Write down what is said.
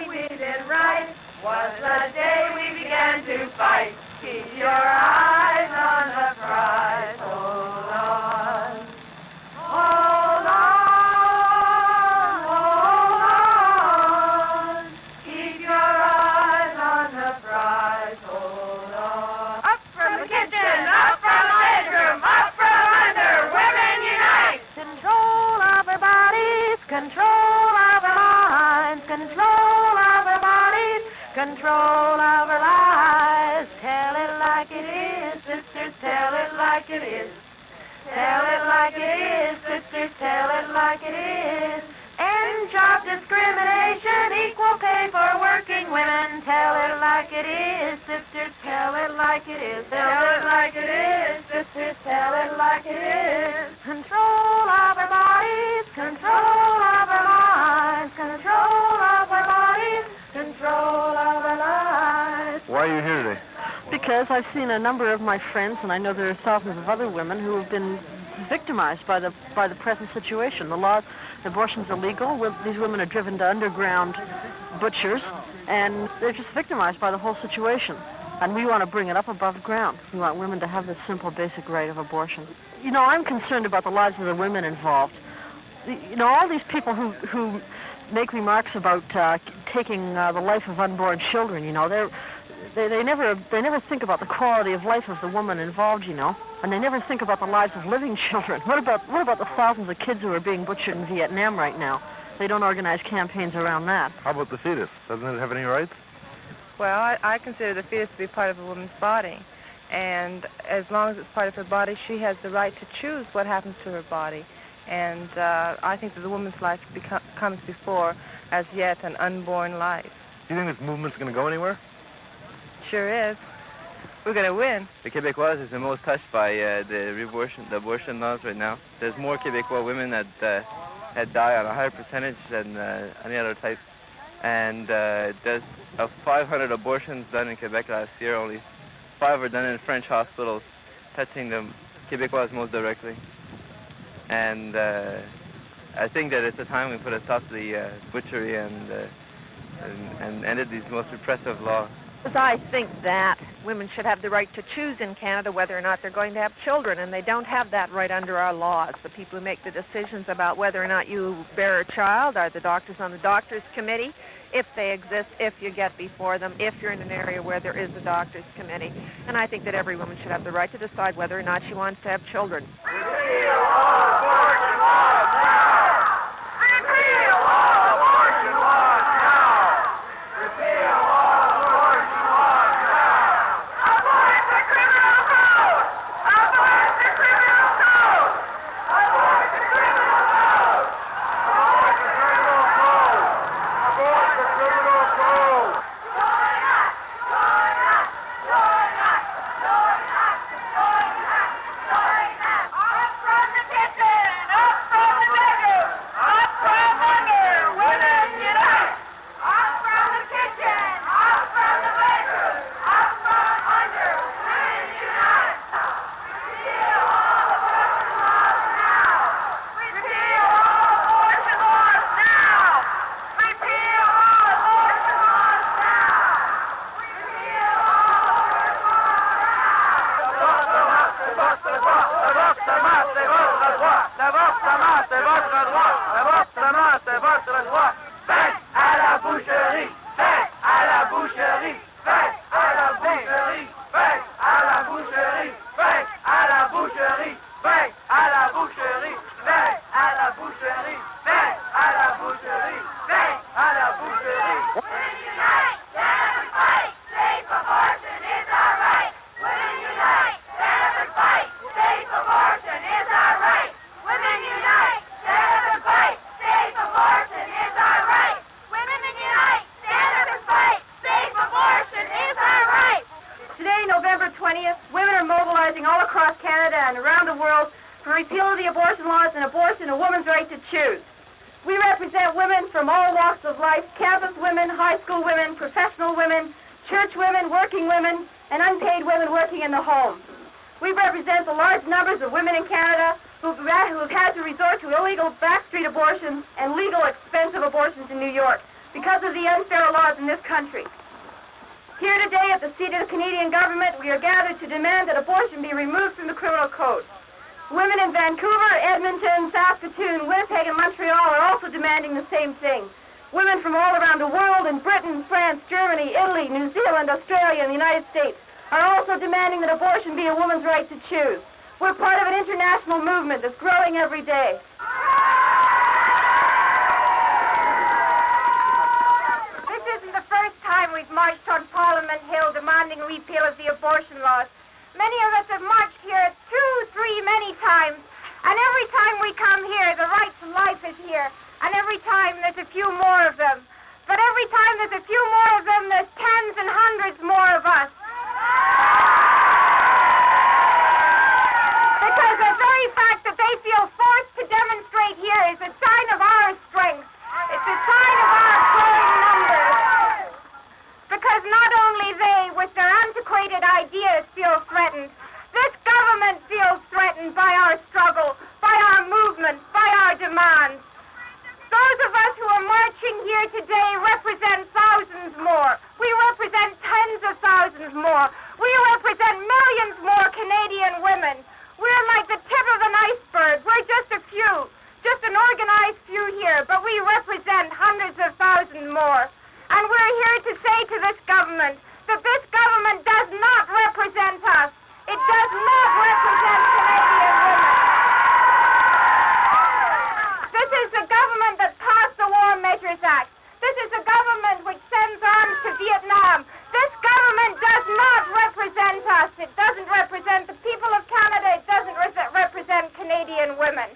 we did it right was the day we began to fight. Keep your eyes on the prize. Hold on. Hold on. Hold on. Keep your eyes on the prize. Hold on. Up from the kitchen, up from the bedroom, up from under. Women unite. Control of our bodies, control of our minds, control of our bodies, control of our lives. Tell it like it is, sisters, tell it like it is. Tell it like it is, sisters, tell it like it is. End job discrimination, equal pay for working women. Tell it like it is, sisters, tell it like it is. Tell it like it is, sisters, tell it like it is. Control of our bodies, control of our minds, control of our bodies, control of our lives. Why are you here today? Because I've seen a number of my friends, and I know there are thousands of other women who have been victimized by the present situation. The law, abortion's illegal. These women are driven to underground butchers, and they're just victimized by the whole situation. And we want to bring it up above ground. We want women to have this simple, basic right of abortion. You know, I'm concerned about the lives of the women involved. You know, all these people who make remarks about taking the life of unborn children, you know, they never think about the quality of life of the woman involved, you know, and they never think about the lives of living children. What about the thousands of kids who are being butchered in Vietnam right now? They don't organize campaigns around that. How about the fetus? Doesn't it have any rights? Well, I consider the fetus to be part of a woman's body, and as long as it's part of her body, she has the right to choose what happens to her body. And I think that the woman's life comes before, as yet, an unborn life. Do you think this movement's going to go anywhere? Sure is. We're going to win. The Québécois is the most touched by the abortion laws right now. There's more Québécois women that die on a higher percentage than any other type. And there's 500 abortions done in Quebec last year. Only 5 are done in French hospitals, touching the Québécois most directly. And I think that it's a time we put a stop to the butchery and ended these most repressive laws. I think that women should have the right to choose in Canada whether or not they're going to have children, and they don't have that right under our laws. The people who make the decisions about whether or not you bear a child are the doctors on the doctors' committee, if they exist, if you get before them, if you're in an area where there is a doctors' committee. And I think that every woman should have the right to decide whether or not she wants to have children. Repeal all abortion laws now! Repeal all abortion laws now! Repeal all abortion laws now! Abort the criminal code! Abort the criminal code! Abort the criminal code! Abort the criminal code! Abort the criminal code! Join us! Join us! Join us! Join us! Join us! Join us! Up from the kitchen! Up from the bedroom! Up from under! Women unite! Up from the kitchen! Up from the bedroom! Up from under! Women unite! Repeal all abortion laws now! Repeal all abortion laws now! Repeal all abortion laws now! Repeal all abortion laws! Faites à la boucherie! Faites à la boucherie! Faites à la boucherie! Faites à la boucherie! Faites à la boucherie! Faites à la boucherie! Faites à la boucherie! Faites à la boucherie! Faites à la boucherie! Women unite! Stand and fight! Safe abortion is our right! Women unite! Stand and fight! Safe abortion is our right! Women unite! Stand and fight! Safe abortion is our right! Women unite! Stand and fight! Safe abortion is our right! Today, November 20th, women are mobilizing all across Canada and around the world for repeal of the abortion laws and abortion a woman's right to choose. We represent women from all walks of life, campus women, high school women, professional women, church women, working women, and unpaid women working in the home. We represent the large numbers of women in Canada who've had to resort to illegal backstreet abortions and legal expensive abortions in New York because because of the unfair laws in this country. Here today at the seat of the Canadian government, we are gathered to demand that abortion be removed from the criminal code. Women in Vancouver, Edmonton, Saskatoon, Winnipeg, and Montreal are also demanding the same thing. Women from all around the world in Britain, France, Germany, Italy, New Zealand, Australia, and the United States are also demanding that abortion be a woman's right to choose. We're part of an international movement that's growing every day. This isn't the first time we've marched on Parliament Hill demanding repeal of the abortion laws. Many of us have marched here 2, 3, many times. And every time we come here, the right to life is here. And every time there's a few more of them. But every time there's a few more of them, there's tens and hundreds more of us. Because the very fact that they feel forced to demonstrate here is a sign of our strength. It's a sign of our growing numbers. Because not only they, with their antiquated ideas, feel threatened, this government feels threatened by our struggle, by our movement, by our demands. Those of us who are marching here today represent thousands more. We represent tens of thousands more. We represent millions more Canadian women. We're like the tip of an iceberg. We're just a few, just an organized few here, but we represent hundreds of thousands more. And we're here to say to this government that this government does not represent us. It does not represent Canadian women. This is the government that passed the War Measures Act. This is the government which sends arms to Vietnam. This government does not represent us. It doesn't represent the people of Canada. It doesn't represent Canadian women.